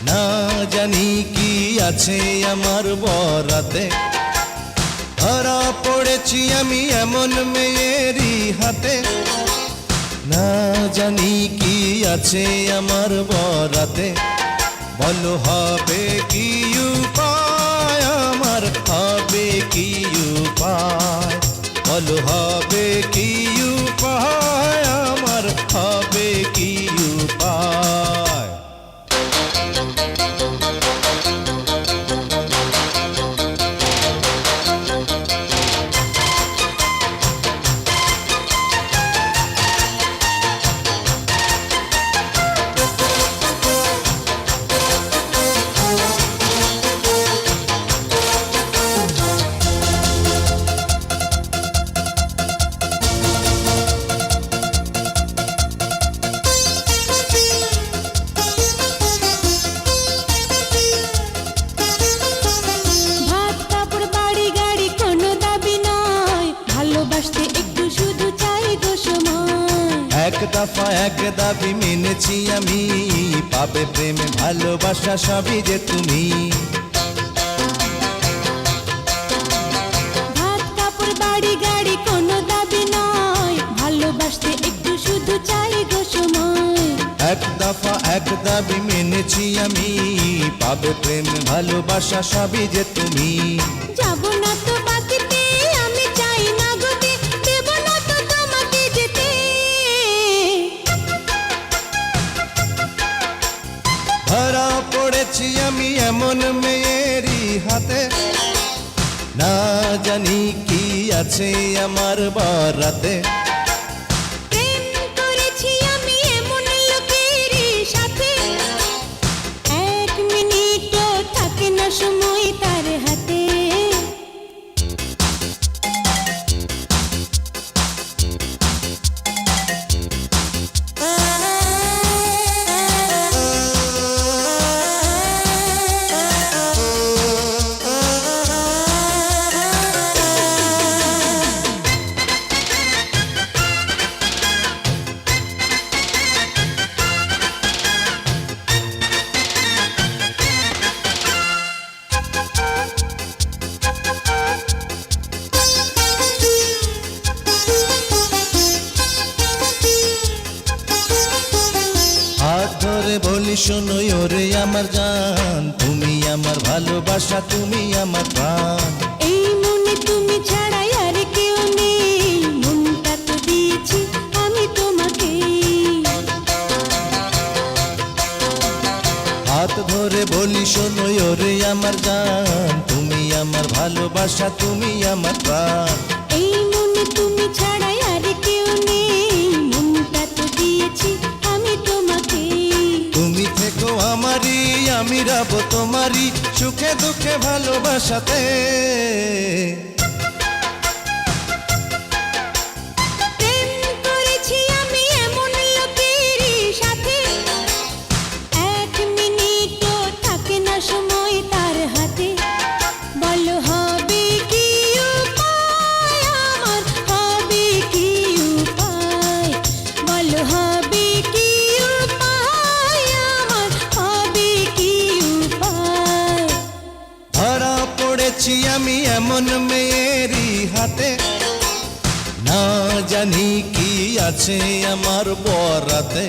না জানি কি আছে আমার বরাতে। ধরা পড়েছি আমি এমন মেয়েরই হাতে, না জানি কি আছে আমার বরাতে। বলো হবে কি উপায় আমার, হবে কি উপায়, বলো হবে কি উপায় আমার, হবে কি উপায়। এক দফা এক দাবি মেনেছি আমি, পাবে প্রেম ভালোবাসা সবই যে তুমি। ভাত কাপড় বাড়ি গাড়ি কোনো দাবি নয়, ভালোবাসতে একটু শুধু চাই গো সময়। এক দফা এক দাবি মেনেছি আমি, পাবে প্রেম ভালোবাসা সবই যে তুমি। যাব না তো বাকিতে, আমি চাই না গতি, দেব না তো তোমাকে যেতে। ধরা পড়েছি আমি এমন মেয়েরই হাতে, না জানি কি আছে আমার বরাতে। প্রেম করেছি আমি এমন লোকেরই সাথে, এক মিনিটও থাকে না সময় তার হাতে। হাত ধরে বলি শোনো ওরে আমার জান, তুমি আমার ভালোবাসা, তুমি আমার প্রাণ। এই মনে তুমি ছাড়াই আর কেউ নেই, মনটা তো দিয়েছি আমি তোমাকে। হাত ধরে বলি শোনো ওরে আমার জান, তুমি আমার ভালোবাসা, তুমি আমার প্রাণ। এই মনে তুমি ছাড়াই আর কেউ নেই, মনটা তো দিয়েছি আমি তোমাকে। তুমি থেকো আমারই, আমি রব তোমারই, সুখে দুঃখে ভালোবাসাতে। প্রেম করেছি আমি এমন লোকেরই সাথে, এক মিনিটও থাকে না সময় তার হাতে। বলো হবে কি উপায় আমার, হবে কি উপায়, বলো হবে কি উপায় আমার, হবে কি উপায়। ধরা পড়েছি আমি এমন মেয়েরই হাতে, না জানি কি আছে আমার বরাতে।